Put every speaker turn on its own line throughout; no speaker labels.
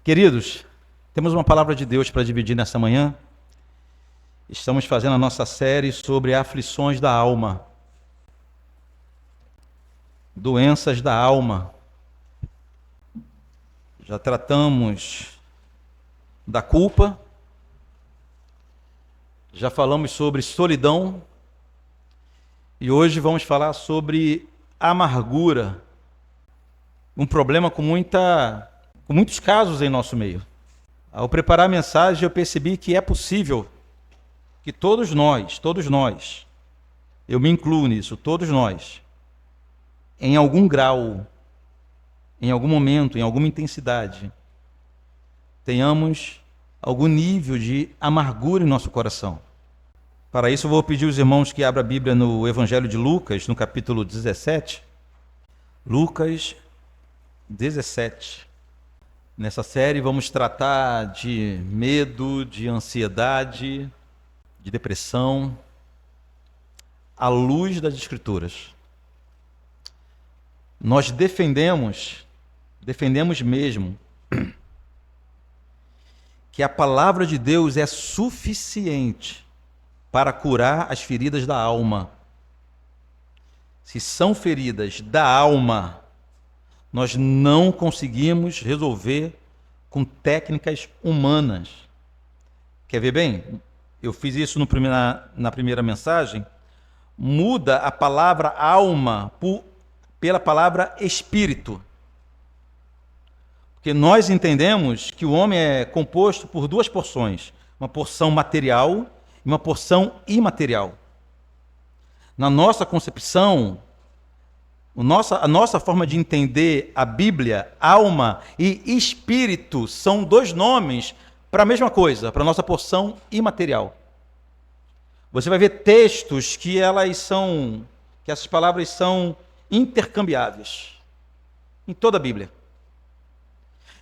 Queridos, temos uma palavra de Deus para dividir nessa manhã. Estamos fazendo a nossa série sobre aflições da alma, doenças da alma. Já tratamos da culpa, já falamos sobre solidão e hoje vamos falar sobre amargura, um problema com muitos casos em nosso meio. Ao preparar a mensagem, eu percebi que é possível que todos nós, eu me incluo nisso, todos nós, em algum grau, em algum momento, em alguma intensidade, tenhamos algum nível de amargura em nosso coração. Para isso, eu vou pedir aos irmãos que abram a Bíblia no Evangelho de Lucas, no capítulo 17. Lucas 17. Nessa série vamos tratar de medo, de ansiedade, de depressão, à luz das Escrituras. Nós defendemos mesmo, que a palavra de Deus é suficiente para curar as feridas da alma. Se são feridas da alma, nós não conseguimos resolver com técnicas humanas. Quer ver bem? Eu fiz isso na primeira mensagem. Muda a palavra alma pela palavra espírito. Porque nós entendemos que o homem é composto por duas porções. Uma porção material e uma porção imaterial. Na nossa concepção, a nossa forma de entender a Bíblia, alma e espírito, são dois nomes para a mesma coisa, para a nossa porção imaterial. Você vai ver textos que essas palavras são intercambiáveis em toda a Bíblia.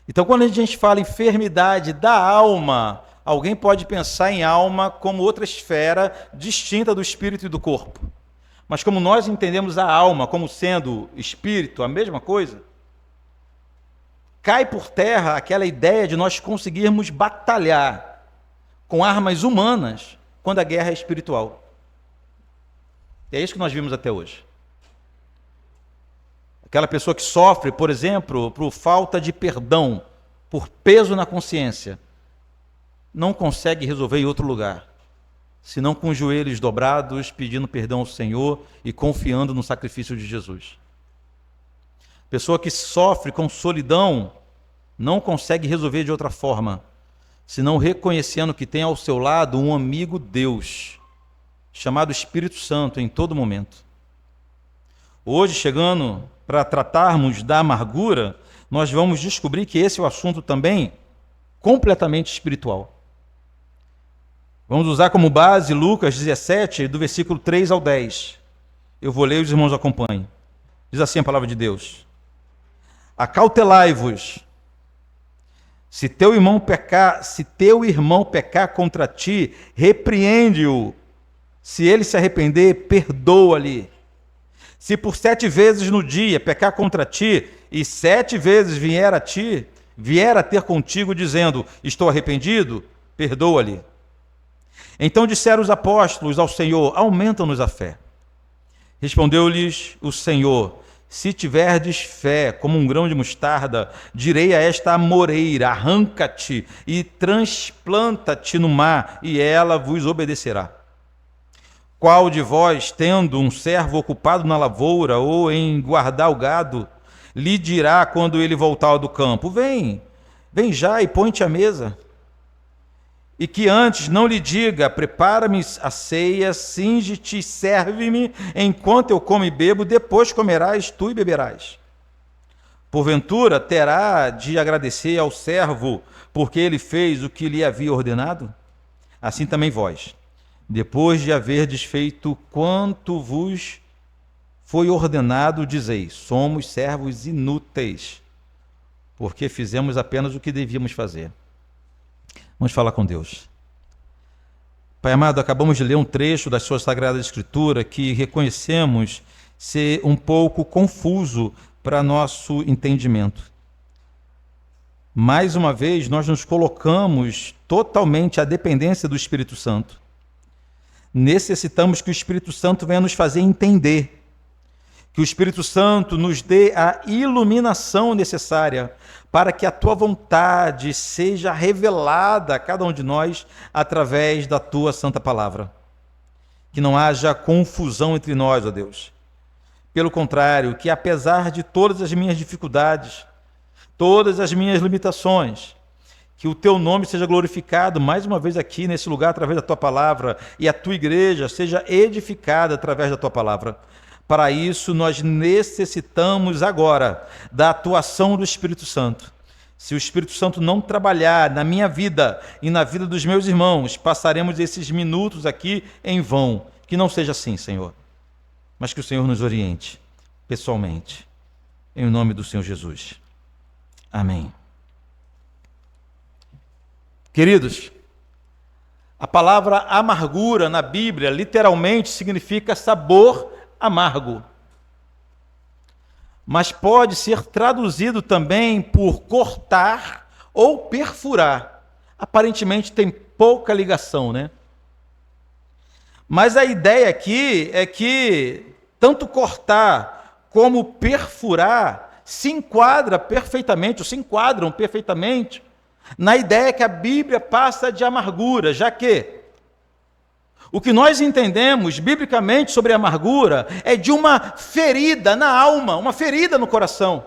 Então, quando a gente fala enfermidade da alma, alguém pode pensar em alma como outra esfera distinta do espírito e do corpo. Mas como nós entendemos a alma como sendo espírito, a mesma coisa, cai por terra aquela ideia de nós conseguirmos batalhar com armas humanas quando a guerra é espiritual. E é isso que nós vimos até hoje. Aquela pessoa que sofre, por exemplo, por falta de perdão, por peso na consciência, não consegue resolver em outro lugar, senão com os joelhos dobrados, pedindo perdão ao Senhor e confiando no sacrifício de Jesus. Pessoa que sofre com solidão não consegue resolver de outra forma, senão reconhecendo que tem ao seu lado um amigo Deus, chamado Espírito Santo em todo momento. Hoje, chegando para tratarmos da amargura, nós vamos descobrir que esse é o assunto também completamente espiritual. Vamos usar como base Lucas 17, do versículo 3 ao 10. Eu vou ler e os irmãos acompanhem. Diz assim a palavra de Deus: Acautelai-vos. Se teu irmão pecar contra ti, repreende-o. Se ele se arrepender, perdoa-lhe. Se por 7 vezes no dia pecar contra ti, e 7 vezes vier a ter contigo dizendo, estou arrependido, perdoa-lhe. Então disseram os apóstolos ao Senhor, aumenta-nos a fé. Respondeu-lhes o Senhor, se tiverdes fé como um grão de mostarda, direi a esta amoreira, arranca-te e transplanta-te no mar, e ela vos obedecerá. Qual de vós, tendo um servo ocupado na lavoura ou em guardar o gado, lhe dirá quando ele voltar do campo, vem já e põe-te à mesa? E que antes não lhe diga, prepara-me a ceia, cinge-te e serve-me, enquanto eu como e bebo, depois comerás tu e beberás. Porventura terá de agradecer ao servo, porque ele fez o que lhe havia ordenado? Assim também vós, depois de haverdes feito quanto vos foi ordenado, dizeis, somos servos inúteis, porque fizemos apenas o que devíamos fazer. Vamos falar com Deus. Pai amado, acabamos de ler um trecho da sua Sagrada Escritura que reconhecemos ser um pouco confuso para nosso entendimento. Mais uma vez, nós nos colocamos totalmente à dependência do Espírito Santo. Necessitamos que o Espírito Santo venha nos fazer entender, que o Espírito Santo nos dê a iluminação necessária para que a tua vontade seja revelada a cada um de nós através da tua santa palavra. Que não haja confusão entre nós, ó Deus. Pelo contrário, que apesar de todas as minhas dificuldades, todas as minhas limitações, que o teu nome seja glorificado mais uma vez aqui nesse lugar através da tua palavra e a tua igreja seja edificada através da tua palavra. Para isso, nós necessitamos agora da atuação do Espírito Santo. Se o Espírito Santo não trabalhar na minha vida e na vida dos meus irmãos, passaremos esses minutos aqui em vão. Que não seja assim, Senhor, mas que o Senhor nos oriente pessoalmente. Em nome do Senhor Jesus. Amém. Queridos, a palavra amargura na Bíblia literalmente significa sabor amargo. Mas pode ser traduzido também por cortar ou perfurar. Aparentemente tem pouca ligação, né? Mas a ideia aqui é que tanto cortar como perfurar se enquadram perfeitamente na ideia que a Bíblia passa de amargura, já que o que nós entendemos biblicamente sobre a amargura é de uma ferida na alma, uma ferida no coração,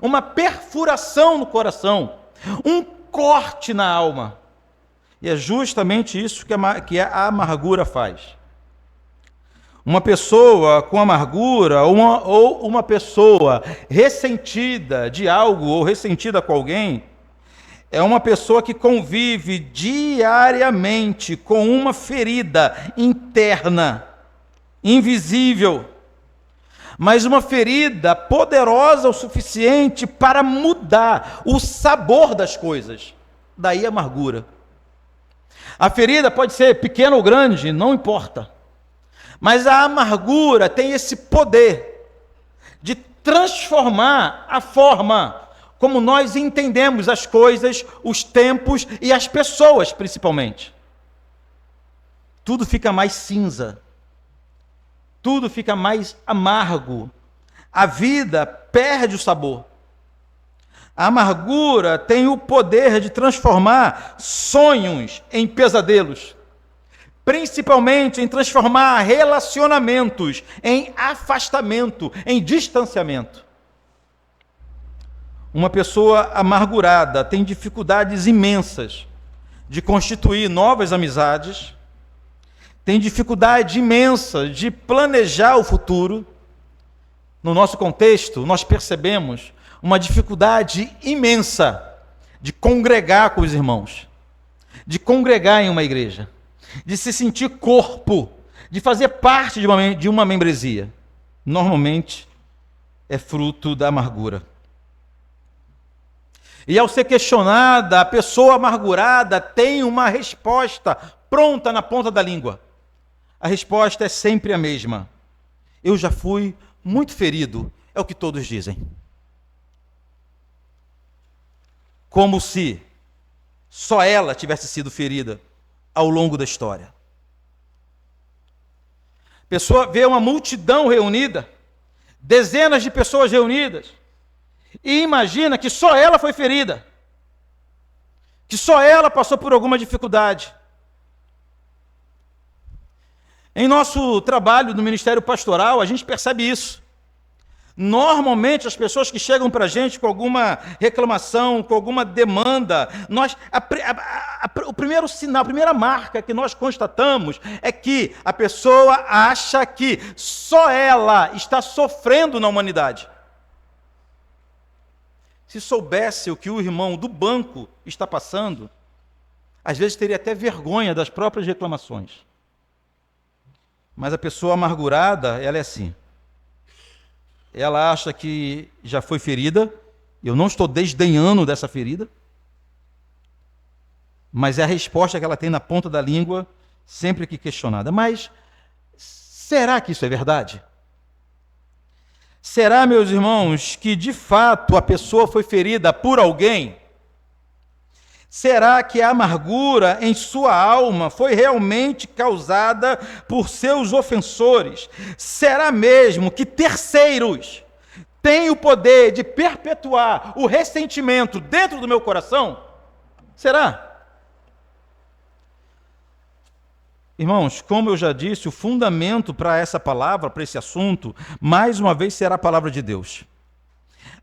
uma perfuração no coração, um corte na alma. E é justamente isso que a amargura faz. Uma pessoa com amargura ou uma pessoa ressentida de algo ou ressentida com alguém é uma pessoa que convive diariamente com uma ferida interna, invisível, mas uma ferida poderosa o suficiente para mudar o sabor das coisas. Daí a amargura. A ferida pode ser pequena ou grande, não importa. Mas a amargura tem esse poder de transformar a forma como nós entendemos as coisas, os tempos e as pessoas, principalmente. Tudo fica mais cinza. Tudo fica mais amargo. A vida perde o sabor. A amargura tem o poder de transformar sonhos em pesadelos, principalmente em transformar relacionamentos em afastamento, em distanciamento. Uma pessoa amargurada tem dificuldades imensas de constituir novas amizades, tem dificuldade imensa de planejar o futuro. No nosso contexto, nós percebemos uma dificuldade imensa de congregar com os irmãos, de congregar em uma igreja, de se sentir corpo, de fazer parte de uma membresia. Normalmente é fruto da amargura. E ao ser questionada, a pessoa amargurada tem uma resposta pronta na ponta da língua. A resposta é sempre a mesma. Eu já fui muito ferido, é o que todos dizem. Como se só ela tivesse sido ferida ao longo da história. A pessoa vê uma multidão reunida, dezenas de pessoas reunidas, e imagina que só ela foi ferida, que só ela passou por alguma dificuldade. Em nosso trabalho no Ministério Pastoral, a gente percebe isso. Normalmente, as pessoas que chegam para a gente com alguma reclamação, com alguma demanda, o primeiro sinal, a primeira marca que nós constatamos é que a pessoa acha que só ela está sofrendo na humanidade. Se soubesse o que o irmão do banco está passando, às vezes teria até vergonha das próprias reclamações. Mas a pessoa amargurada, ela é assim. Ela acha que já foi ferida. Eu não estou desdenhando dessa ferida. Mas é a resposta que ela tem na ponta da língua, sempre que questionada. Mas será que isso é verdade? Será, meus irmãos, que de fato a pessoa foi ferida por alguém? Será que a amargura em sua alma foi realmente causada por seus ofensores? Será mesmo que terceiros têm o poder de perpetuar o ressentimento dentro do meu coração? Será? Irmãos, como eu já disse, o fundamento para essa palavra, para esse assunto, mais uma vez será a palavra de Deus.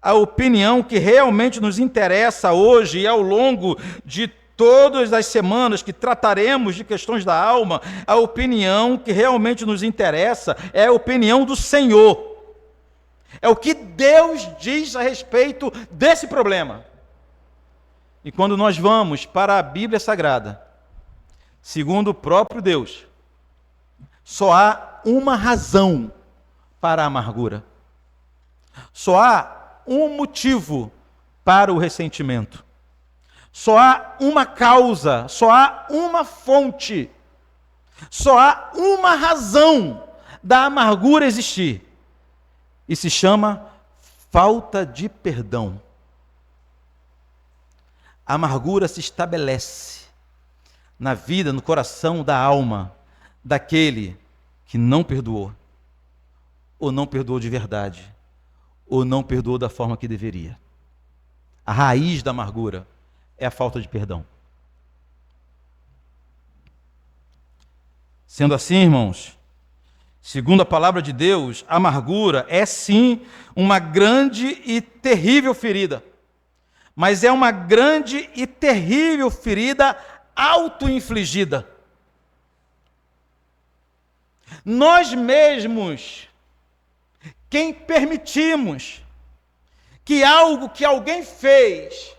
A opinião que realmente nos interessa hoje e ao longo de todas as semanas que trataremos de questões da alma, a opinião que realmente nos interessa é a opinião do Senhor. É o que Deus diz a respeito desse problema. E quando nós vamos para a Bíblia Sagrada, segundo o próprio Deus, só há uma razão para a amargura. Só há um motivo para o ressentimento. Só há uma causa, só há uma fonte, só há uma razão da amargura existir. E se chama falta de perdão. A amargura se estabelece na vida, no coração da alma daquele que não perdoou, ou não perdoou de verdade, ou não perdoou da forma que deveria. A raiz da amargura é a falta de perdão. Sendo assim, irmãos, segundo a palavra de Deus, a amargura é sim uma grande e terrível ferida, mas é uma grande e terrível ferida auto-infligida. Nós mesmos, quem permitimos que algo que alguém fez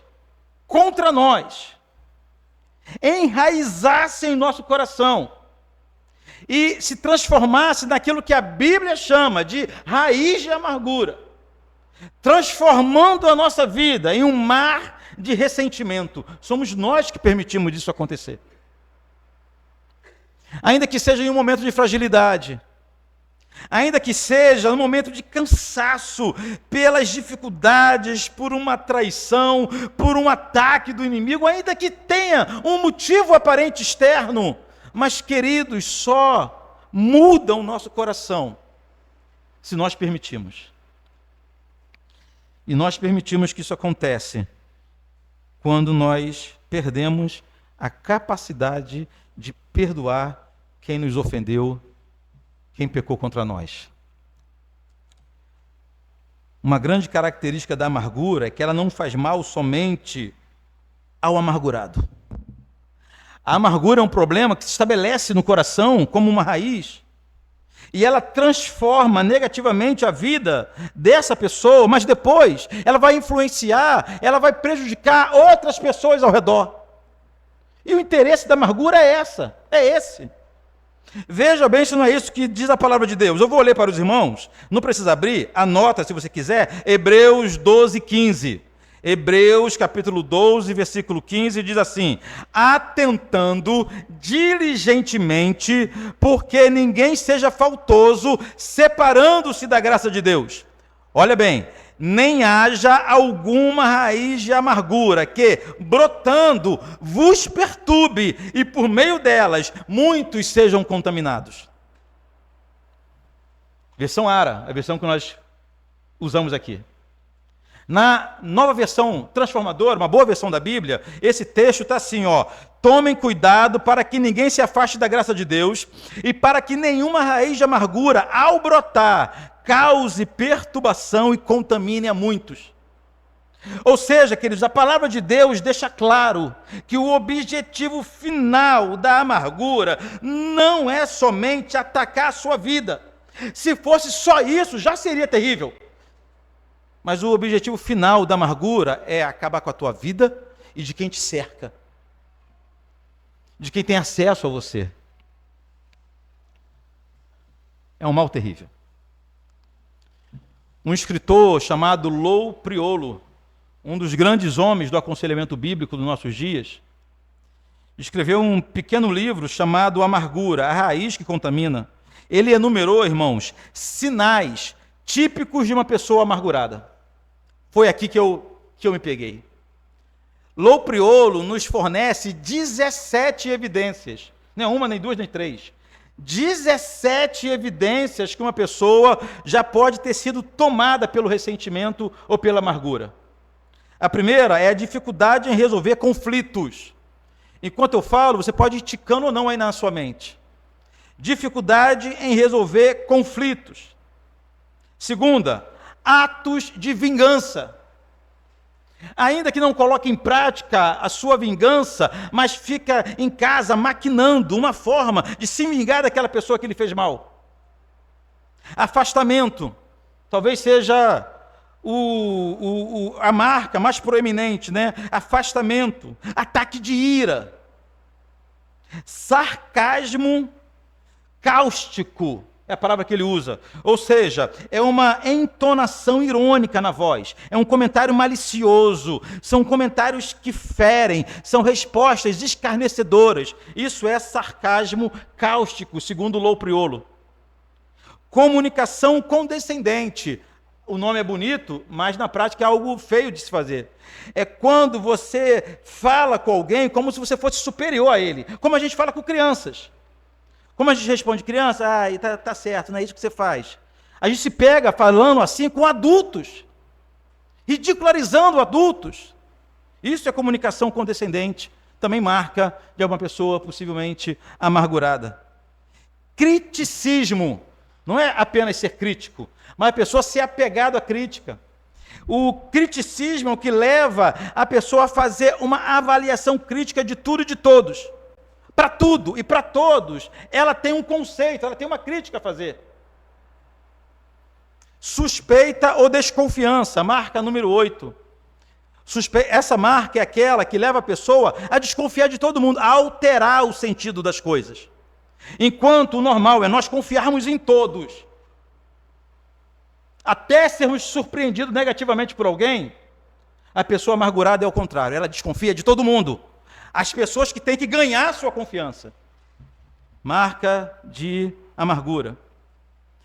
contra nós enraizasse em nosso coração e se transformasse naquilo que a Bíblia chama de raiz de amargura, transformando a nossa vida em um mar de ressentimento. Somos nós que permitimos isso acontecer. Ainda que seja em um momento de fragilidade, ainda que seja no momento de cansaço, pelas dificuldades, por uma traição, por um ataque do inimigo, ainda que tenha um motivo aparente externo, mas, queridos, só muda o nosso coração se nós permitimos. E nós permitimos que isso acontece quando nós perdemos a capacidade de perdoar quem nos ofendeu, quem pecou contra nós. Uma grande característica da amargura é que ela não faz mal somente ao amargurado. A amargura é um problema que se estabelece no coração como uma raiz, e ela transforma negativamente a vida dessa pessoa, mas depois ela vai influenciar, ela vai prejudicar outras pessoas ao redor. E o interesse da amargura é esse. Veja bem se não é isso que diz a palavra de Deus. Eu vou ler para os irmãos, não precisa abrir, anota se você quiser, Hebreus 12, 15. Hebreus capítulo 12, versículo 15, diz assim: atentando diligentemente, porque ninguém seja faltoso, separando-se da graça de Deus. Olha bem, nem haja alguma raiz de amargura que, brotando, vos perturbe, e por meio delas muitos sejam contaminados. Versão Ara, a versão que nós usamos aqui. Na nova versão transformadora, uma boa versão da Bíblia, esse texto está assim, ó: tomem cuidado para que ninguém se afaste da graça de Deus e para que nenhuma raiz de amargura, ao brotar, cause perturbação e contamine a muitos. Ou seja, queridos, a palavra de Deus deixa claro que o objetivo final da amargura não é somente atacar a sua vida. Se fosse só isso, já seria terrível. Mas o objetivo final da amargura é acabar com a tua vida e de quem te cerca, de quem tem acesso a você. É um mal terrível. Um escritor chamado Lou Priolo, um dos grandes homens do aconselhamento bíblico dos nossos dias, escreveu um pequeno livro chamado Amargura, a raiz que contamina. Ele enumerou, irmãos, sinais típicos de uma pessoa amargurada. Foi aqui que eu me peguei. Loupriolo nos fornece 17 evidências, não é uma, nem duas, nem três. 17 evidências que uma pessoa já pode ter sido tomada pelo ressentimento ou pela amargura. A primeira é a dificuldade em resolver conflitos. Enquanto eu falo, você pode ir ticando ou não aí na sua mente. Dificuldade em resolver conflitos. Segunda, atos de vingança. Ainda que não coloque em prática a sua vingança, mas fica em casa maquinando uma forma de se vingar daquela pessoa que lhe fez mal. Afastamento. Talvez seja a marca mais proeminente, né? Afastamento. Ataque de ira. Sarcasmo cáustico. É a palavra que ele usa. Ou seja, é uma entonação irônica na voz. É um comentário malicioso. São comentários que ferem. São respostas escarnecedoras. Isso é sarcasmo cáustico, segundo Loupriolo. Comunicação condescendente. O nome é bonito, mas na prática é algo feio de se fazer. É quando você fala com alguém como se você fosse superior a ele. Como a gente fala com crianças. Como a gente responde, criança, tá certo, não é isso que você faz. A gente se pega falando assim com adultos, ridicularizando adultos. Isso é comunicação condescendente, também marca de uma pessoa possivelmente amargurada. Criticismo, não é apenas ser crítico, mas a pessoa ser apegada à crítica. O criticismo é o que leva a pessoa a fazer uma avaliação crítica de tudo e de todos. Para tudo e para todos, ela tem um conceito, ela tem uma crítica a fazer. Suspeita ou desconfiança, marca número 8. Essa marca é aquela que leva a pessoa a desconfiar de todo mundo, a alterar o sentido das coisas. Enquanto o normal é nós confiarmos em todos. Até sermos surpreendidos negativamente por alguém, a pessoa amargurada é o contrário, ela desconfia de todo mundo. As pessoas que têm que ganhar sua confiança. Marca de amargura.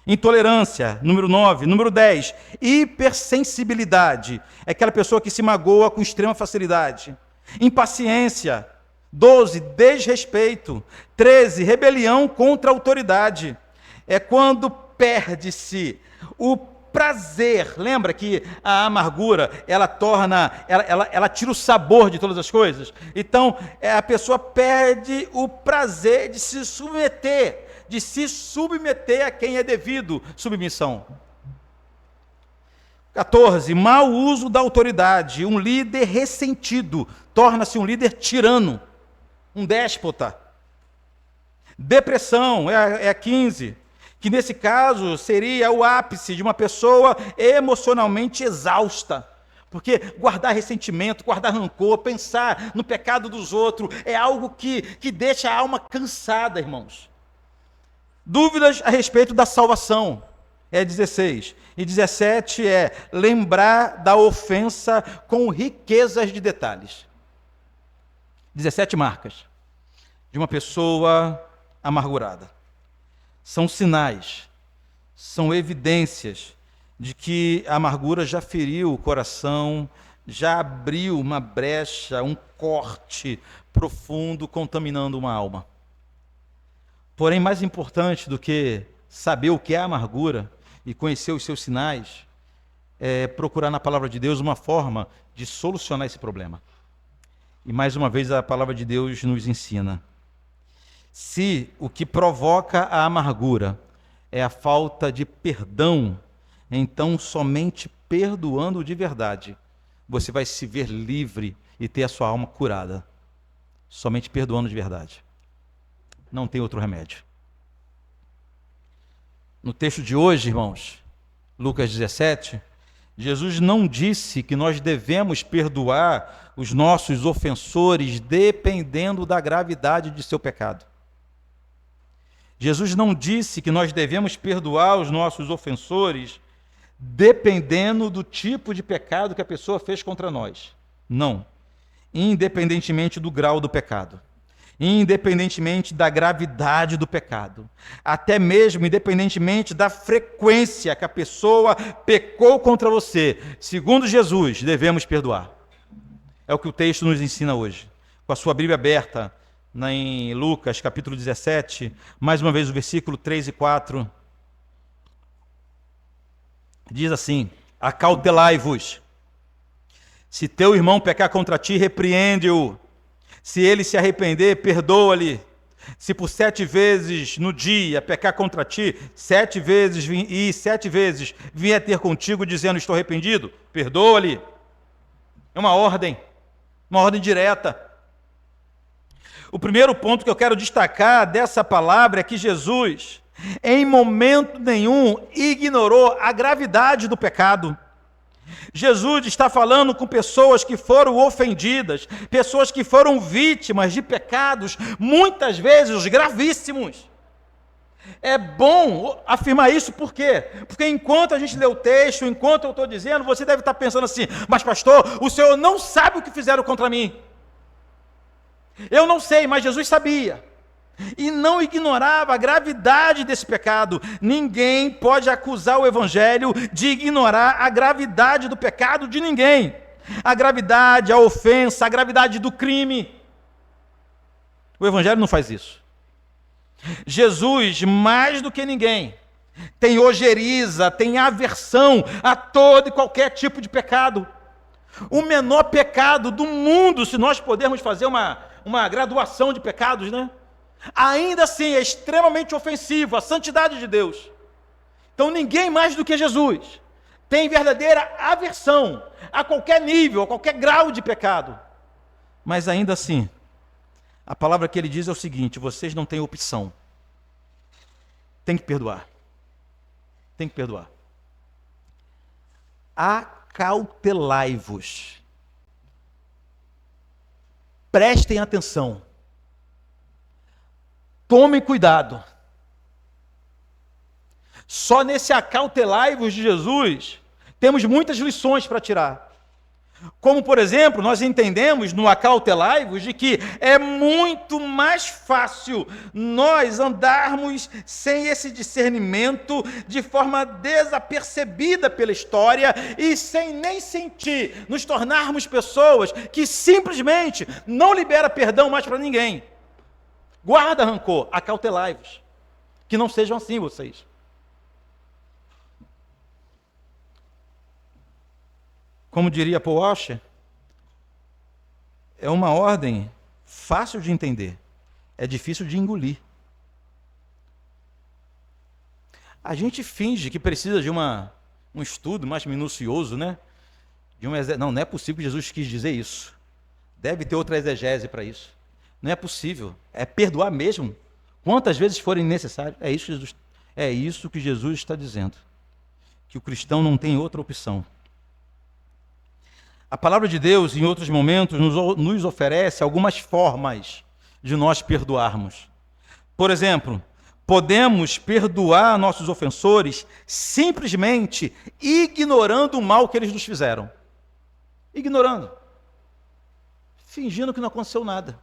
Intolerância, número 9. Número 10, hipersensibilidade. É aquela pessoa que se magoa com extrema facilidade. Impaciência. 12, desrespeito. 13, rebelião contra a autoridade. É quando perde-se o prazer. Lembra que a amargura, ela tira o sabor de todas as coisas? Então, a pessoa perde o prazer de se submeter a quem é devido submissão. 14, mau uso da autoridade. Um líder ressentido torna-se um líder tirano, um déspota. Depressão, é a 15. Que nesse caso seria o ápice de uma pessoa emocionalmente exausta. Porque guardar ressentimento, guardar rancor, pensar no pecado dos outros, é algo que deixa a alma cansada, irmãos. Dúvidas a respeito da salvação, é 16. E 17 é lembrar da ofensa com riquezas de detalhes. 17 marcas de uma pessoa amargurada. São sinais, são evidências de que a amargura já feriu o coração, já abriu uma brecha, um corte profundo, contaminando uma alma. Porém, mais importante do que saber o que é a amargura e conhecer os seus sinais, é procurar na palavra de Deus uma forma de solucionar esse problema. E mais uma vez a palavra de Deus nos ensina. Se o que provoca a amargura é a falta de perdão, então somente perdoando de verdade, você vai se ver livre e ter a sua alma curada. Somente perdoando de verdade. Não tem outro remédio. No texto de hoje, irmãos, Lucas 17, Jesus não disse que nós devemos perdoar os nossos ofensores dependendo da gravidade de seu pecado. Jesus não disse que nós devemos perdoar os nossos ofensores dependendo do tipo de pecado que a pessoa fez contra nós. Não. Independentemente do grau do pecado. Independentemente da gravidade do pecado. Até mesmo independentemente da frequência que a pessoa pecou contra você. Segundo Jesus, devemos perdoar. É o que o texto nos ensina hoje. Com a sua Bíblia aberta, em Lucas, capítulo 17, mais uma vez o versículo 3 e 4. Diz assim: acautelai-vos. Se teu irmão pecar contra ti, repreende-o. Se ele se arrepender, perdoa-lhe. Se por 7 vezes no dia pecar contra ti, 7 vezes e 7 vezes vier ter contigo dizendo estou arrependido, perdoa-lhe. É uma ordem direta. O primeiro ponto que eu quero destacar dessa palavra é que Jesus, em momento nenhum, ignorou a gravidade do pecado. Jesus está falando com pessoas que foram ofendidas, pessoas que foram vítimas de pecados, muitas vezes gravíssimos. É bom afirmar isso, por quê? Porque enquanto a gente lê o texto, enquanto eu estou dizendo, você deve estar pensando assim: mas pastor, o senhor não sabe o que fizeram contra mim. Eu não sei, mas Jesus sabia. E não ignorava a gravidade desse pecado. Ninguém pode acusar o Evangelho de ignorar a gravidade do pecado de ninguém. A gravidade, a ofensa, a gravidade do crime. O Evangelho não faz isso. Jesus, mais do que ninguém, tem ojeriza, tem aversão a todo e qualquer tipo de pecado. O menor pecado do mundo, se nós pudermos fazer uma graduação de pecados, né? Ainda assim é extremamente ofensivo à santidade de Deus. Então ninguém mais do que Jesus tem verdadeira aversão a qualquer nível, a qualquer grau de pecado. Mas ainda assim, a palavra que ele diz é o seguinte: vocês não têm opção. Tem que perdoar. Tem que perdoar. Acautelai-vos. Prestem atenção. Tomem cuidado. Só nesse acautelai-vos de Jesus, temos muitas lições para tirar. Como, por exemplo, nós entendemos no acautelai-vos de que é muito mais fácil nós andarmos sem esse discernimento, de forma desapercebida pela história e sem nem sentir, nos tornarmos pessoas que simplesmente não libera perdão mais para ninguém. Guarda rancor, acautelai-vos. Que não sejam assim vocês. Como diria Paul Washer, é uma ordem fácil de entender, é difícil de engolir. A gente finge que precisa de um estudo mais minucioso, né? Não é possível que Jesus quis dizer isso. Deve ter outra exegese para isso. Não é possível. É perdoar mesmo, quantas vezes forem necessárias. É isso que Jesus está dizendo. Que o cristão não tem outra opção. A palavra de Deus, em outros momentos, nos oferece algumas formas de nós perdoarmos. Por exemplo, podemos perdoar nossos ofensores simplesmente ignorando o mal que eles nos fizeram. Ignorando. Fingindo que não aconteceu nada.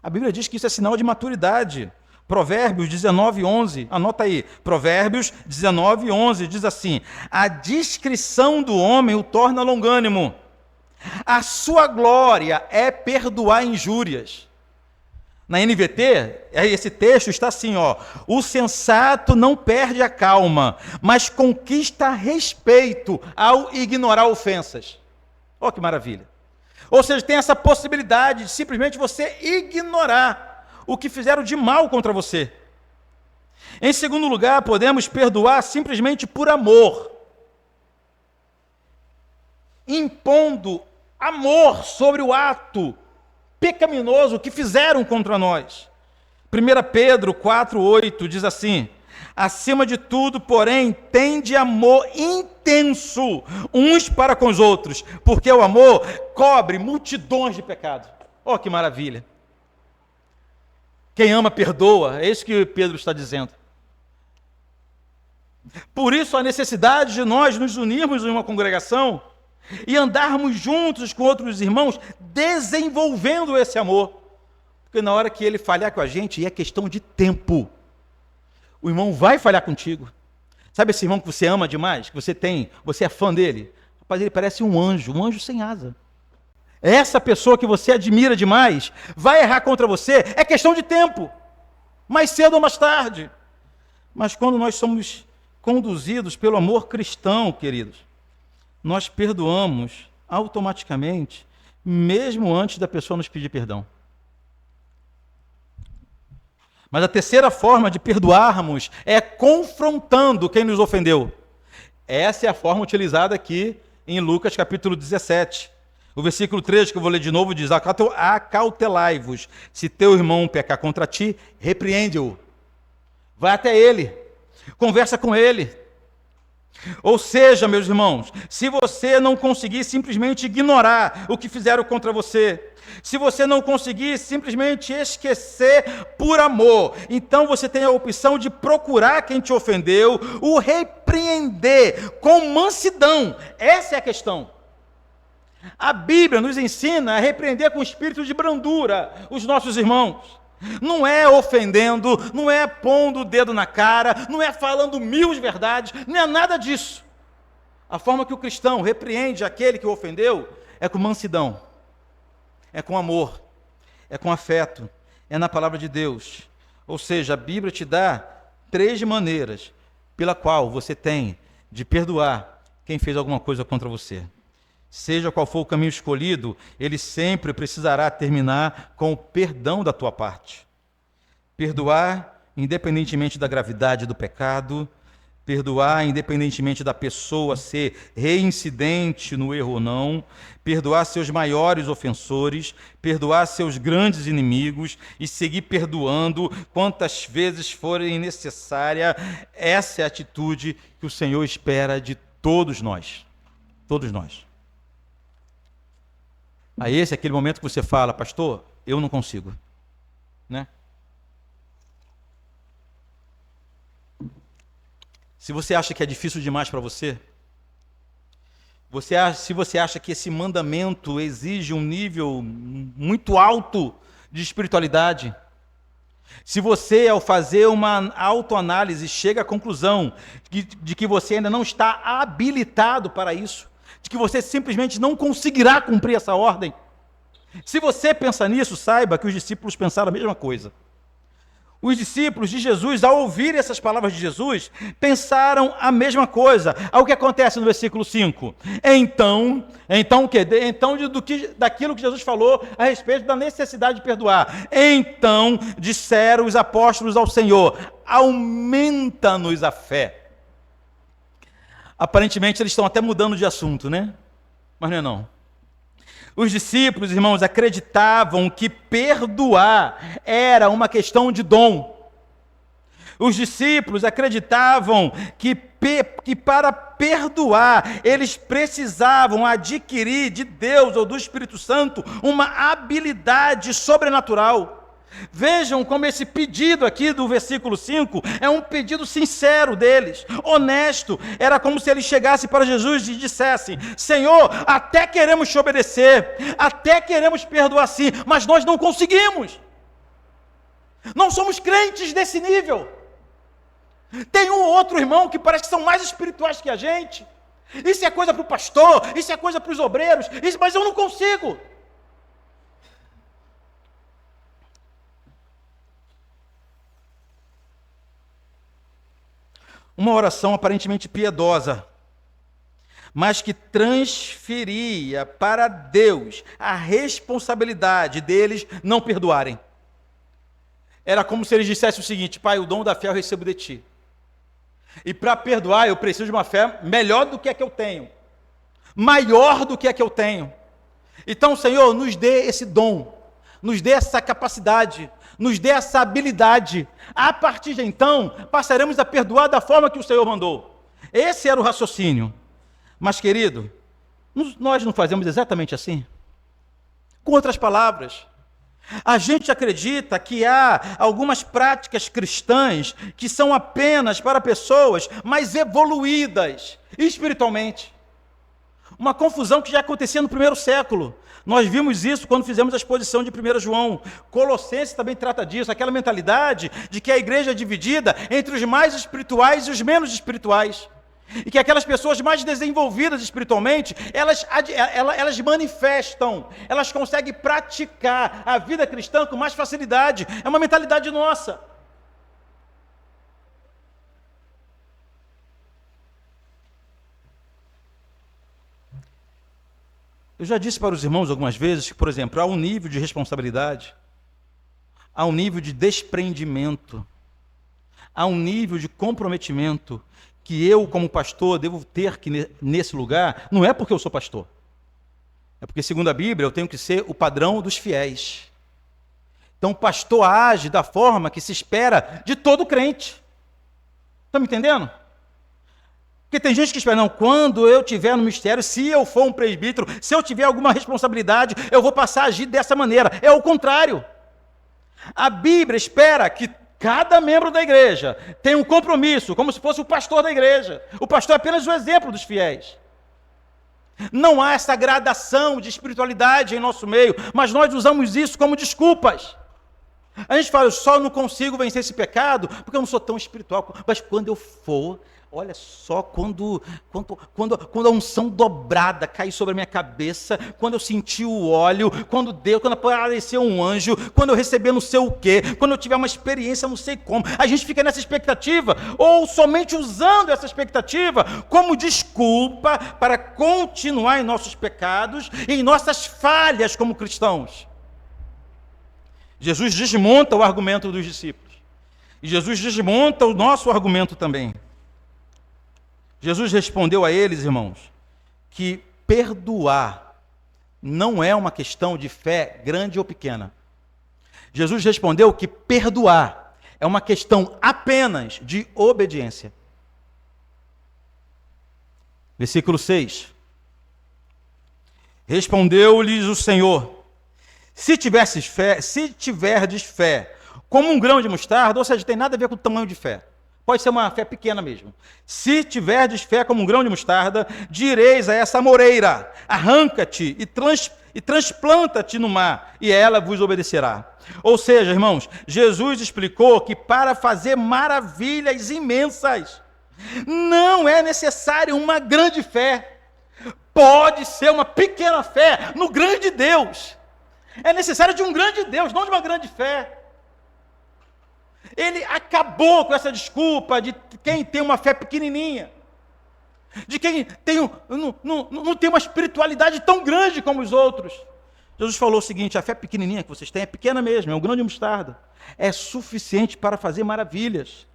A Bíblia diz que isso é sinal de maturidade. Provérbios 19:11, anota aí. Provérbios 19:11 diz assim: a discrição do homem o torna longânimo. A sua glória é perdoar injúrias. Na NVT, esse texto está assim, ó: o sensato não perde a calma, mas conquista respeito ao ignorar ofensas. Ó, que maravilha. Ou seja, tem essa possibilidade de simplesmente você ignorar o que fizeram de mal contra você. Em segundo lugar, podemos perdoar simplesmente por amor, impondo amor sobre o ato pecaminoso que fizeram contra nós. 1 Pedro 4:8 diz assim: acima de tudo, porém, tende amor intenso uns para com os outros, porque o amor cobre multidões de pecados. Oh, que maravilha! Quem ama, perdoa. É isso que Pedro está dizendo. Por isso, a necessidade de nós nos unirmos em uma congregação e andarmos juntos com outros irmãos, desenvolvendo esse amor. Porque na hora que ele falhar com a gente, é questão de tempo. O irmão vai falhar contigo. Sabe esse irmão que você ama demais, que você é fã dele? Rapaz, ele parece um anjo sem asa. essa pessoa que você admira demais vai errar contra você, é questão de tempo, mais cedo ou mais tarde. Mas quando nós somos conduzidos pelo amor cristão, queridos, nós perdoamos automaticamente, mesmo antes da pessoa nos pedir perdão. Mas a terceira forma de perdoarmos é confrontando quem nos ofendeu. Essa é a forma utilizada aqui em Lucas capítulo 17. O versículo 3, que eu vou ler de novo, diz: acautelai-vos, se teu irmão pecar contra ti, repreende-o. Vai até ele, conversa com ele. Ou seja, meus irmãos, se você não conseguir simplesmente ignorar o que fizeram contra você, se você não conseguir simplesmente esquecer por amor, então você tem a opção de procurar quem te ofendeu, o repreender com mansidão. Essa é a questão. A Bíblia nos ensina a repreender com espírito de brandura os nossos irmãos. Não é ofendendo, não é pondo o dedo na cara, não é falando mil verdades, não é nada disso. A forma que o cristão repreende aquele que o ofendeu é com mansidão, é com amor, é com afeto, é na palavra de Deus. Ou seja, a Bíblia te dá 3 maneiras pela qual você tem de perdoar quem fez alguma coisa contra você. Seja qual for o caminho escolhido, ele sempre precisará terminar com o perdão da tua parte. Perdoar independentemente da gravidade do pecado, perdoar independentemente da pessoa ser reincidente no erro ou não, perdoar seus maiores ofensores, perdoar seus grandes inimigos e seguir perdoando quantas vezes forem necessária. Essa é a atitude que o Senhor espera de todos nós. Todos nós. Aí esse é aquele momento que você fala: pastor, eu não consigo, né? Se você acha que é difícil demais para você, se você acha que esse mandamento exige um nível muito alto de espiritualidade, se você, ao fazer uma autoanálise, chega à conclusão de que você ainda não está habilitado para isso, de que você simplesmente não conseguirá cumprir essa ordem. Se você pensa nisso, saiba que os discípulos pensaram a mesma coisa. Os discípulos de Jesus, ao ouvirem essas palavras de Jesus, pensaram a mesma coisa. Olha o que acontece no versículo 5. Daquilo que Jesus falou a respeito da necessidade de perdoar. Então disseram os apóstolos ao Senhor: aumenta-nos a fé. Aparentemente eles estão até mudando de assunto, né? Mas não é não. Os discípulos, irmãos, acreditavam que perdoar era uma questão de dom. Os discípulos acreditavam que para perdoar, eles precisavam adquirir de Deus ou do Espírito Santo uma habilidade sobrenatural. Vejam como esse pedido aqui do versículo 5 é um pedido sincero deles, honesto. Era como se eles chegassem para Jesus e dissessem: Senhor, até queremos te obedecer, até queremos perdoar sim, mas nós não conseguimos. Não somos crentes desse nível. Tem um ou outro irmão que parece que são mais espirituais que a gente. Isso é coisa para o pastor, isso é coisa para os obreiros, mas eu não consigo. Uma oração aparentemente piedosa, mas que transferia para Deus a responsabilidade deles não perdoarem. Era como se eles dissessem o seguinte: Pai, o dom da fé eu recebo de Ti. E para perdoar eu preciso de uma fé melhor do que a que eu tenho, maior do que a que eu tenho. Então, Senhor, nos dê esse dom, nos dê essa capacidade, nos dê essa habilidade. A partir de então, passaremos a perdoar da forma que o Senhor mandou. Esse era o raciocínio. Mas, querido, nós não fazemos exatamente assim? Com outras palavras, a gente acredita que há algumas práticas cristãs que são apenas para pessoas mais evoluídas espiritualmente. Uma confusão que já acontecia no primeiro século. Nós vimos isso quando fizemos a exposição de 1 João. Colossenses também trata disso, aquela mentalidade de que a igreja é dividida entre os mais espirituais e os menos espirituais. E que aquelas pessoas mais desenvolvidas espiritualmente, elas manifestam, elas conseguem praticar a vida cristã com mais facilidade. É uma mentalidade nossa. Eu já disse para os irmãos algumas vezes que, por exemplo, há um nível de responsabilidade, há um nível de desprendimento, há um nível de comprometimento que eu, como pastor, devo ter que nesse lugar, não é porque eu sou pastor. É porque, segundo a Bíblia, eu tenho que ser o padrão dos fiéis. Então, o pastor age da forma que se espera de todo crente. Estão me entendendo? Porque tem gente que espera, não, quando eu estiver no ministério, se eu for um presbítero, se eu tiver alguma responsabilidade, eu vou passar a agir dessa maneira. É o contrário. A Bíblia espera que cada membro da igreja tenha um compromisso, como se fosse o pastor da igreja. O pastor é apenas o exemplo dos fiéis. Não há essa gradação de espiritualidade em nosso meio, mas nós usamos isso como desculpas. A gente fala, eu só não consigo vencer esse pecado porque eu não sou tão espiritual. Mas quando eu for, olha só, quando a unção dobrada cair sobre a minha cabeça, quando eu sentir o óleo, quando apareceu um anjo, quando eu receber não sei o quê, quando eu tiver uma experiência não sei como, a gente fica nessa expectativa, ou somente usando essa expectativa como desculpa para continuar em nossos pecados e em nossas falhas como cristãos. Jesus desmonta o argumento dos discípulos. E Jesus desmonta o nosso argumento também. Jesus respondeu a eles, irmãos, que perdoar não é uma questão de fé grande ou pequena. Jesus respondeu que perdoar é uma questão apenas de obediência. Versículo 6. Respondeu-lhes o Senhor: se tiverdes fé, como um grão de mostarda, ou seja, tem nada a ver com o tamanho de fé. Pode ser uma fé pequena mesmo. Se tiverdes fé como um grão de mostarda, direis a essa moreira: arranca-te e transplanta-te no mar, e ela vos obedecerá. Ou seja, irmãos, Jesus explicou que para fazer maravilhas imensas, não é necessário uma grande fé. Pode ser uma pequena fé no grande Deus. É necessário de um grande Deus, não de uma grande fé. Ele acabou com essa desculpa de quem tem uma fé pequenininha, de quem não tem uma espiritualidade tão grande como os outros. Jesus falou o seguinte: a fé pequenininha que vocês têm é pequena mesmo, é um grão de mostarda, é suficiente para fazer maravilhas.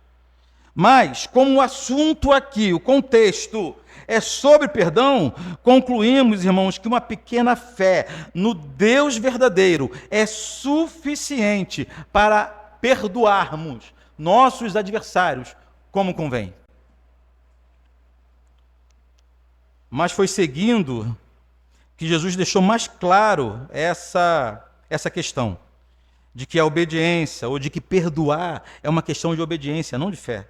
Mas, como o assunto aqui, o contexto é sobre perdão, concluímos, irmãos, que uma pequena fé no Deus verdadeiro é suficiente para perdoarmos nossos adversários como convém. Mas foi seguindo que Jesus deixou mais claro essa questão de que a obediência, ou de que perdoar é uma questão de obediência, não de fé.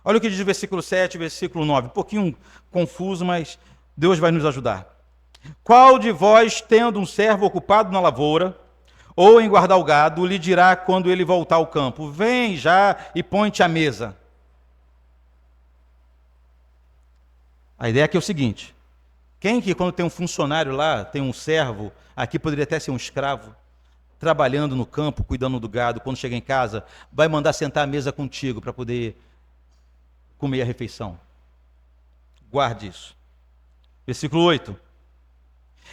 Olha o que diz o versículo 7 e o versículo 9, um pouquinho confuso, mas Deus vai nos ajudar. Qual de vós, tendo um servo ocupado na lavoura, ou em guardar o gado, lhe dirá quando ele voltar ao campo: vem já e põe-te à mesa? A ideia aqui é o seguinte: quem que quando tem um funcionário lá, tem um servo, aqui poderia até ser um escravo, trabalhando no campo, cuidando do gado, quando chega em casa, vai mandar sentar à mesa contigo para poder comer a refeição? Guarde isso. Versículo 8.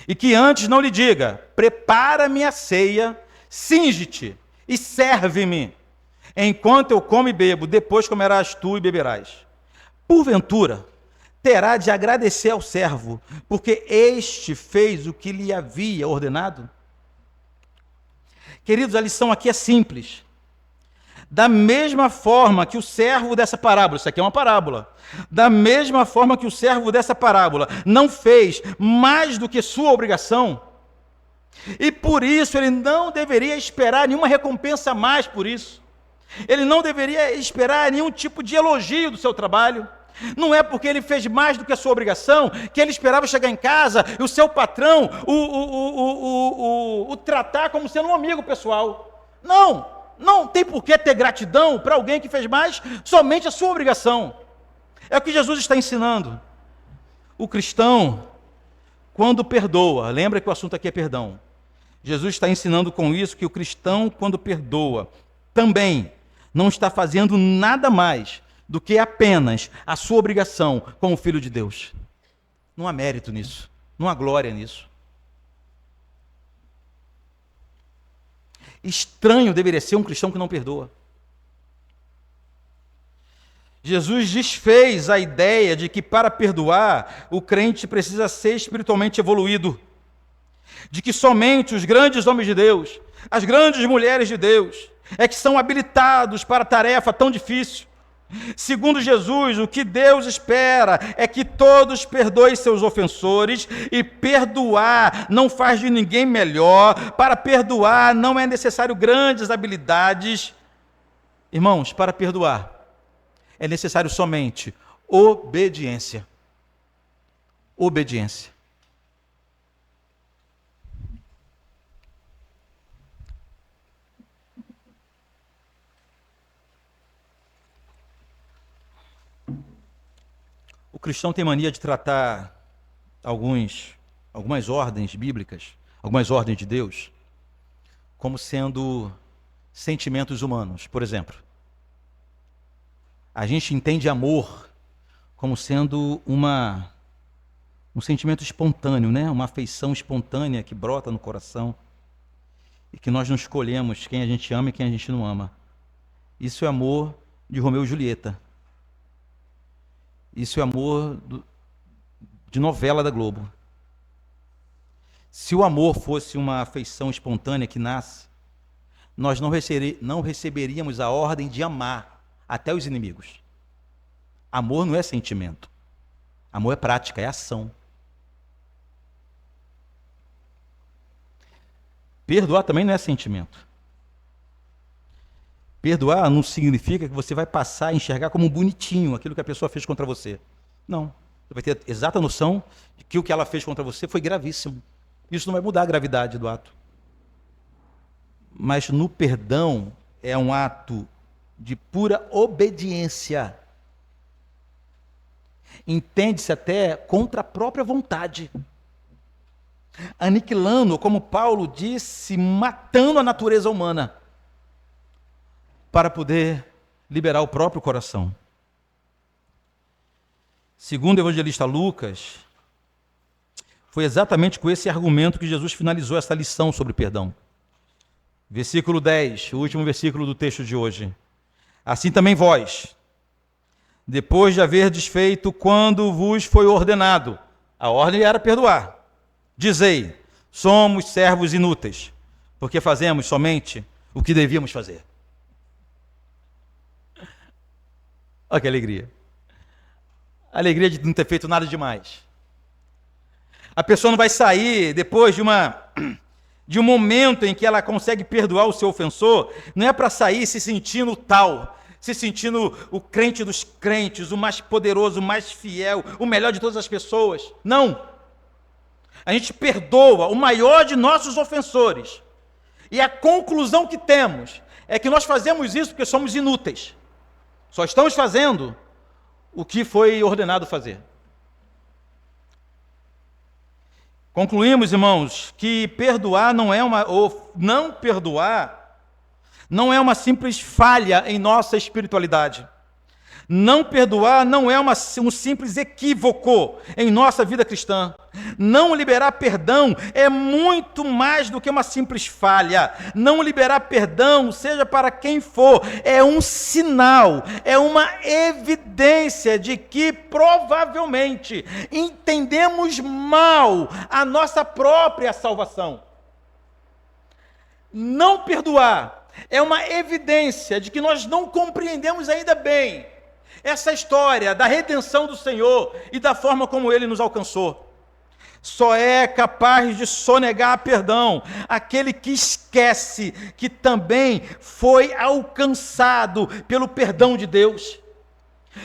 E que antes não lhe diga: prepara-me a ceia, cinge-te e serve-me, enquanto eu como e bebo, depois comerás tu e beberás. Porventura, terá de agradecer ao servo, porque este fez o que lhe havia ordenado? Queridos, a lição aqui é simples. Da mesma forma que o servo dessa parábola, isso aqui é uma parábola, da mesma forma que o servo dessa parábola não fez mais do que sua obrigação, e por isso ele não deveria esperar nenhuma recompensa a mais por isso, ele não deveria esperar nenhum tipo de elogio do seu trabalho. Não é porque ele fez mais do que a sua obrigação que ele esperava chegar em casa e o seu patrão o tratar como sendo um amigo pessoal. Não tem por que ter gratidão para alguém que fez mais somente a sua obrigação. É o que Jesus está ensinando. O cristão, quando perdoa, lembra que o assunto aqui é perdão. Jesus está ensinando com isso que o cristão, quando perdoa, também não está fazendo nada mais do que apenas a sua obrigação como filho de Deus. Não há mérito nisso, não há glória nisso. Estranho deveria ser um cristão que não perdoa. Jesus desfez a ideia de que para perdoar, o crente precisa ser espiritualmente evoluído. De que somente os grandes homens de Deus, as grandes mulheres de Deus, é que são habilitados para a tarefa tão difícil. Segundo Jesus, o que Deus espera é que todos perdoem seus ofensores, e perdoar não faz de ninguém melhor. Para perdoar não é necessário grandes habilidades. Irmãos, para perdoar é necessário somente obediência. Obediência. O cristão tem mania de tratar algumas ordens bíblicas, algumas ordens de Deus, como sendo sentimentos humanos. Por exemplo, a gente entende amor como sendo um sentimento espontâneo, né? Uma afeição espontânea que brota no coração e que nós não escolhemos quem a gente ama e quem a gente não ama. Isso é amor de Romeu e Julieta. Isso é amor de novela da Globo. Se o amor fosse uma afeição espontânea que nasce, nós não receberíamos a ordem de amar até os inimigos. Amor não é sentimento. Amor é prática, é ação. Perdoar também não é sentimento. Perdoar não significa que você vai passar a enxergar como bonitinho aquilo que a pessoa fez contra você. Não. Você vai ter exata noção de que o que ela fez contra você foi gravíssimo. Isso não vai mudar a gravidade do ato. Mas no perdão é um ato de pura obediência. Entende-se até contra a própria vontade. Aniquilando, como Paulo disse, matando a natureza humana, para poder liberar o próprio coração. Segundo o evangelista Lucas, foi exatamente com esse argumento que Jesus finalizou essa lição sobre perdão. Versículo 10, o último versículo do texto de hoje. Assim também vós, depois de haver desfeito quando vos foi ordenado, a ordem era perdoar, dizei, somos servos inúteis, porque fazemos somente o que devíamos fazer. Olha que alegria. A alegria de não ter feito nada demais. A pessoa não vai sair depois de um momento em que ela consegue perdoar o seu ofensor, não é para sair se sentindo tal, se sentindo o crente dos crentes, o mais poderoso, o mais fiel, o melhor de todas as pessoas. Não. A gente perdoa o maior de nossos ofensores. E a conclusão que temos é que nós fazemos isso porque somos inúteis. Só estamos fazendo o que foi ordenado fazer. Concluímos, irmãos, que perdoar ou não perdoar não é uma simples falha em nossa espiritualidade. Não perdoar não é um simples equívoco em nossa vida cristã. Não liberar perdão é muito mais do que uma simples falha. Não liberar perdão, seja para quem for, é um sinal, é uma evidência de que provavelmente entendemos mal a nossa própria salvação. Não perdoar é uma evidência de que nós não compreendemos ainda bem essa história da redenção do Senhor e da forma como Ele nos alcançou. Só é capaz de sonegar perdão aquele que esquece que também foi alcançado pelo perdão de Deus.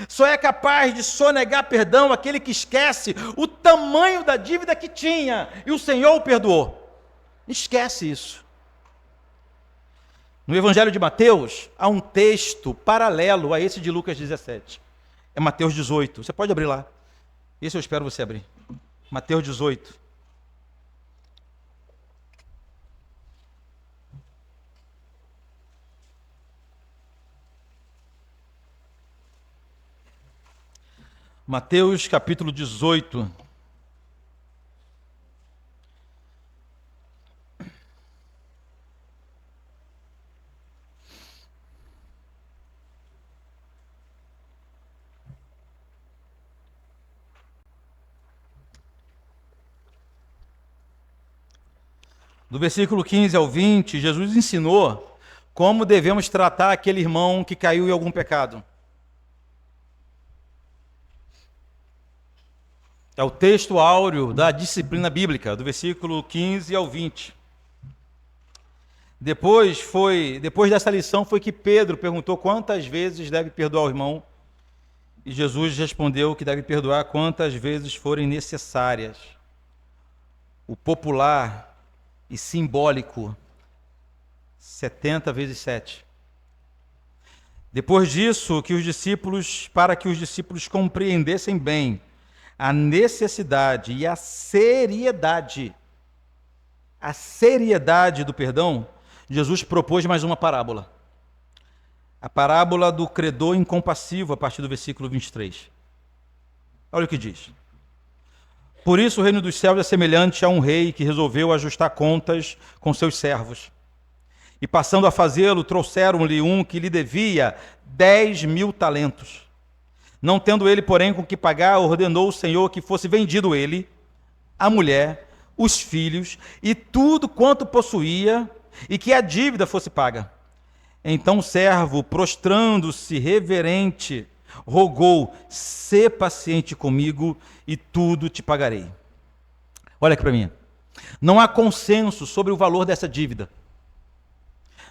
Só é capaz de sonegar perdão aquele que esquece o tamanho da dívida que tinha e o Senhor o perdoou. Esquece isso. No Evangelho de Mateus, há um texto paralelo a esse de Lucas 17. É Mateus 18. Você pode abrir lá. Esse eu espero você abrir. Mateus 18. Mateus capítulo 18. Do versículo 15 ao 20, Jesus ensinou como devemos tratar aquele irmão que caiu em algum pecado. É o texto áureo da disciplina bíblica, do versículo 15 ao 20. Depois dessa lição foi que Pedro perguntou quantas vezes deve perdoar o irmão, e Jesus respondeu que deve perdoar quantas vezes forem necessárias. O popular e simbólico, 70 vezes 7. Depois disso, para que os discípulos compreendessem bem a necessidade e a seriedade do perdão, Jesus propôs mais uma parábola. A parábola do credor incompassivo, a partir do versículo 23. Olha o que diz. Por isso o reino dos céus é semelhante a um rei que resolveu ajustar contas com seus servos. E passando a fazê-lo, trouxeram-lhe um que lhe devia 10.000 talentos. Não tendo ele, porém, com que pagar, ordenou o Senhor que fosse vendido ele, a mulher, os filhos e tudo quanto possuía, e que a dívida fosse paga. Então o servo, prostrando-se reverente, rogou: sê paciente comigo e tudo te pagarei. Olha aqui para mim. Não há consenso sobre o valor dessa dívida.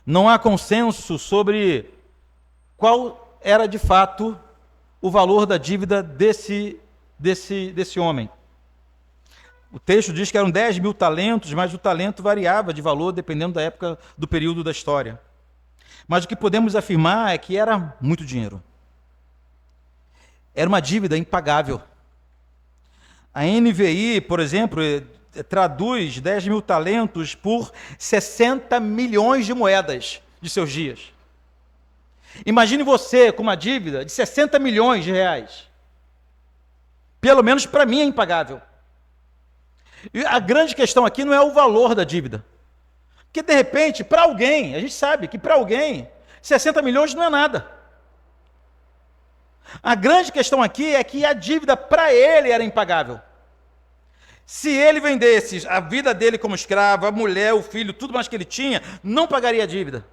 Não há consenso sobre qual era de fato o valor da dívida desse homem. O texto diz que eram 10.000 talentos, mas o talento variava de valor dependendo da época, do período da história. Mas o que podemos afirmar é que era muito dinheiro. Era uma dívida impagável. A NVI, por exemplo, traduz 10.000 talentos por 60 milhões de moedas de seus dias. Imagine você com uma dívida de 60 milhões de reais. Pelo menos para mim é impagável. E a grande questão aqui não é o valor da dívida. Porque, de repente, para alguém, a gente sabe que para alguém, 60 milhões não é nada. A grande questão aqui é que a dívida para ele era impagável. Se ele vendesse a vida dele como escravo, a mulher, o filho, tudo mais que ele tinha, não pagaria a dívida.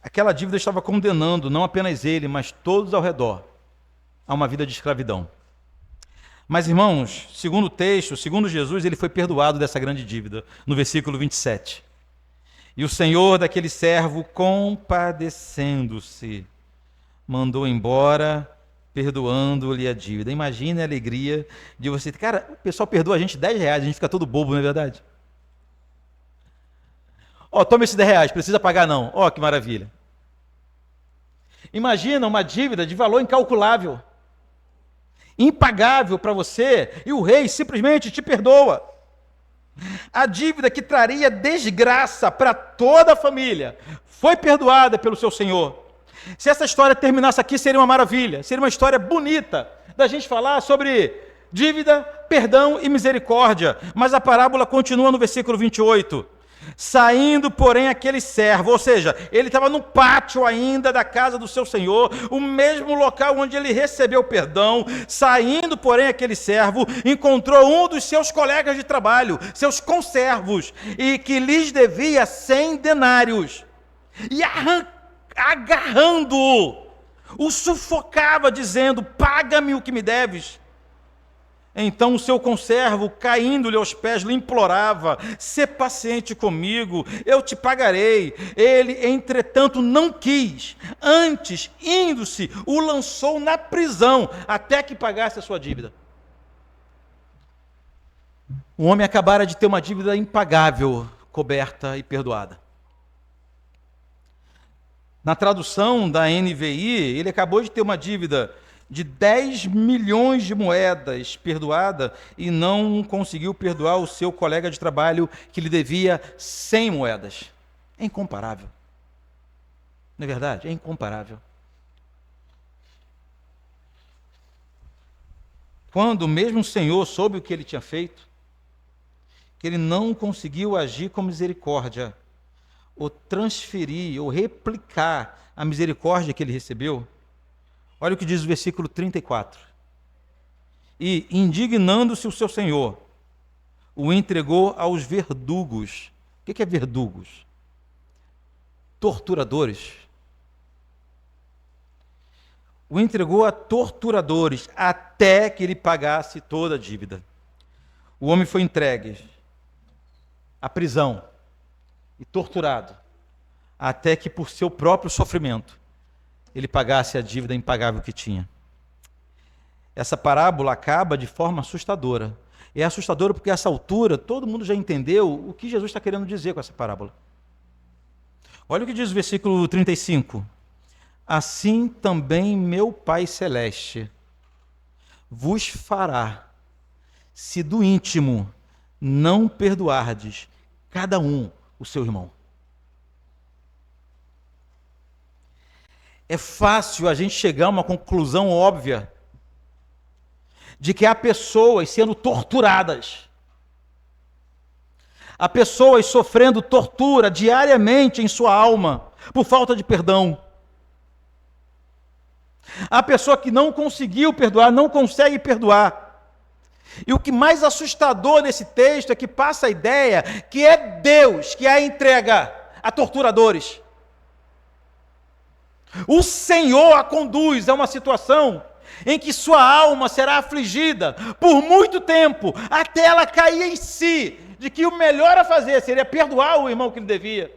Aquela dívida estava condenando não apenas ele, mas todos ao redor a uma vida de escravidão. Mas, irmãos, segundo o texto, segundo Jesus, ele foi perdoado dessa grande dívida, no versículo 27. E o Senhor daquele servo, compadecendo-se, mandou embora, perdoando-lhe a dívida. Imagine a alegria de você. Cara, o pessoal perdoa a gente 10 reais, a gente fica todo bobo, não é verdade? Toma esses 10 reais, precisa pagar não. Que maravilha. Imagina uma dívida de valor incalculável, impagável para você, e o rei simplesmente te perdoa. A dívida que traria desgraça para toda a família foi perdoada pelo seu Senhor. Se essa história terminasse aqui, seria uma maravilha, seria uma história bonita da gente falar sobre dívida, perdão e misericórdia. Mas a parábola continua no versículo 28. Saindo, porém, aquele servo, ou seja, ele estava no pátio ainda da casa do seu senhor, o mesmo local onde ele recebeu perdão. Saindo, porém, aquele servo encontrou um dos seus colegas de trabalho, seus conservos, e que lhes devia 100 denários. E agarrando-o, o sufocava, dizendo: paga-me o que me deves. Então o seu conservo, caindo-lhe aos pés, lhe implorava: sê paciente comigo, eu te pagarei. Ele, entretanto, não quis. Antes, indo-se, o lançou na prisão, até que pagasse a sua dívida. O homem acabara de ter uma dívida impagável, coberta e perdoada. Na tradução da NVI, ele acabou de ter uma dívida de 10 milhões de moedas perdoada e não conseguiu perdoar o seu colega de trabalho que lhe devia 100 moedas. É incomparável. Não é verdade? É incomparável. Quando mesmo o Senhor soube o que ele tinha feito, que ele não conseguiu agir com misericórdia, ou transferir, ou replicar a misericórdia que ele recebeu, olha o que diz o versículo 34. E, indignando-se o seu senhor, o entregou aos verdugos. O que é verdugos? Torturadores. O entregou a torturadores até que ele pagasse toda a dívida. O homem foi entregue à prisão e torturado até que, por seu próprio sofrimento, ele pagasse a dívida impagável que tinha. Essa parábola acaba de forma assustadora. É assustadora porque, a essa altura, todo mundo já entendeu o que Jesus está querendo dizer com essa parábola. Olha o que diz o versículo 35. Assim também meu Pai Celeste vos fará, se do íntimo não perdoardes cada um o seu irmão. É fácil a gente chegar a uma conclusão óbvia de que há pessoas sendo torturadas, há pessoas sofrendo tortura diariamente em sua alma por falta de perdão. Há pessoa que não conseguiu perdoar, não consegue perdoar. E o que mais assustador nesse texto é que passa a ideia que é Deus que a entrega a torturadores. O Senhor a conduz a uma situação em que sua alma será afligida por muito tempo, até ela cair em si, de que o melhor a fazer seria perdoar o irmão que lhe devia.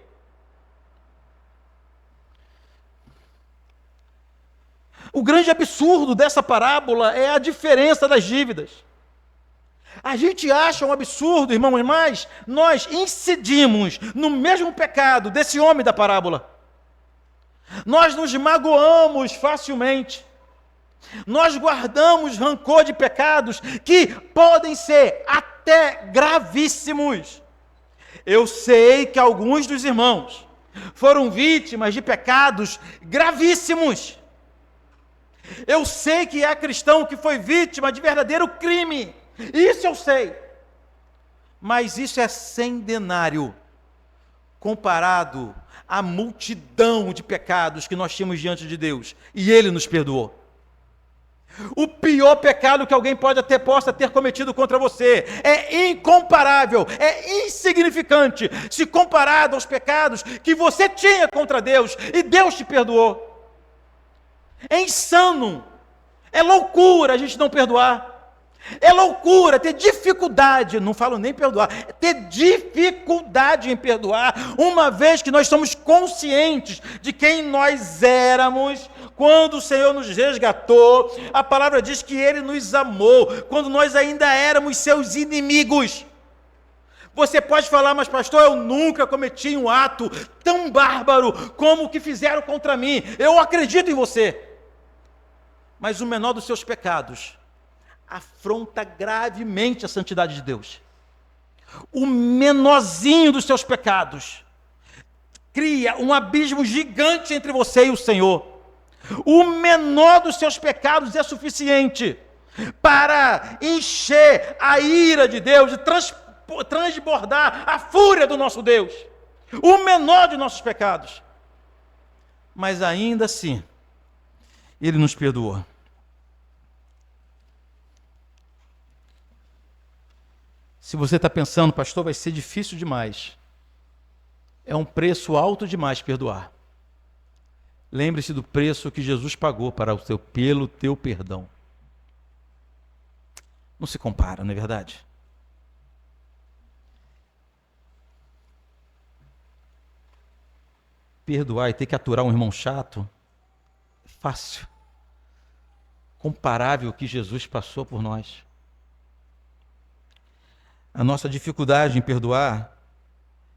O grande absurdo dessa parábola é a diferença das dívidas. A gente acha um absurdo, irmãos, mas nós incidimos no mesmo pecado desse homem da parábola. Nós nos magoamos facilmente. Nós guardamos rancor de pecados que podem ser até gravíssimos. Eu sei que alguns dos irmãos foram vítimas de pecados gravíssimos. Eu sei que há cristão que foi vítima de verdadeiro crime. Isso eu sei. Mas isso é centenário comparado à multidão de pecados que nós tínhamos diante de Deus. E Ele nos perdoou. O pior pecado que alguém possa ter cometido contra você é incomparável, é insignificante, se comparado aos pecados que você tinha contra Deus e Deus te perdoou. É insano, é loucura a gente não perdoar. É loucura ter dificuldade, não falo nem perdoar, ter dificuldade em perdoar, uma vez que nós somos conscientes de quem nós éramos, quando o Senhor nos resgatou. A palavra diz que Ele nos amou, quando nós ainda éramos seus inimigos. Você pode falar, mas pastor, eu nunca cometi um ato tão bárbaro como o que fizeram contra mim. Eu acredito em você. Mas o menor dos seus pecados afronta gravemente a santidade de Deus. O menorzinho dos seus pecados cria um abismo gigante entre você e o Senhor. O menor dos seus pecados é suficiente para encher a ira de Deus, de transbordar a fúria do nosso Deus. O menor de nossos pecados. Mas ainda assim, Ele nos perdoou. Se você está pensando, pastor, vai ser difícil demais. É um preço alto demais perdoar. Lembre-se do preço que Jesus pagou pelo teu perdão. Não se compara, não é verdade? Perdoar e ter que aturar um irmão chato é fácil. Comparável ao que Jesus passou por nós. A nossa dificuldade em perdoar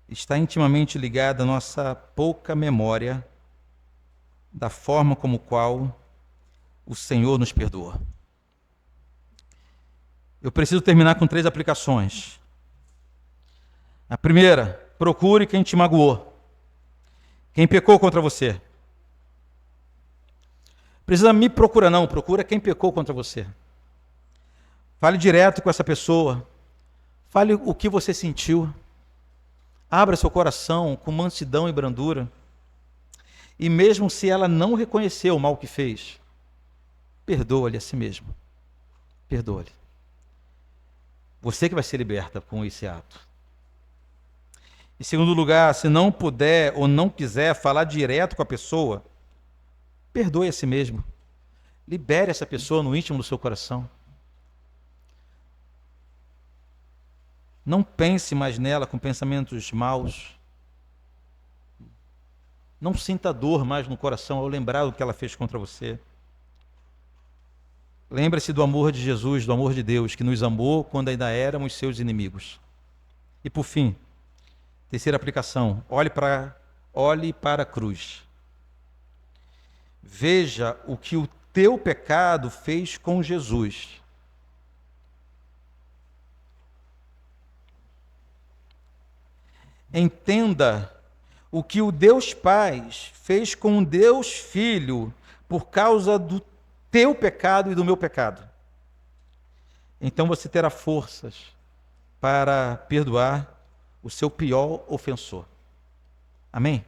está intimamente ligada à nossa pouca memória da forma como qual o Senhor nos perdoa. Eu preciso terminar com 3 aplicações. A primeira, procure quem te magoou, quem pecou contra você. Precisa me procurar não, procura quem pecou contra você. Fale direto com essa pessoa. Fale o que você sentiu. Abra seu coração com mansidão e brandura. E mesmo se ela não reconheceu o mal que fez, perdoa-lhe a si mesmo. Perdoa-lhe. Você que vai ser liberta com esse ato. Em segundo lugar, se não puder ou não quiser falar direto com a pessoa, perdoe a si mesmo. Libere essa pessoa no íntimo do seu coração. Não pense mais nela com pensamentos maus. Não sinta dor mais no coração ao lembrar do que ela fez contra você. Lembre-se do amor de Jesus, do amor de Deus, que nos amou quando ainda éramos seus inimigos. E por fim, terceira aplicação, olhe para a cruz. Veja o que o teu pecado fez com Jesus. Entenda o que o Deus Pai fez com o Deus Filho por causa do teu pecado e do meu pecado. Então você terá forças para perdoar o seu pior ofensor. Amém?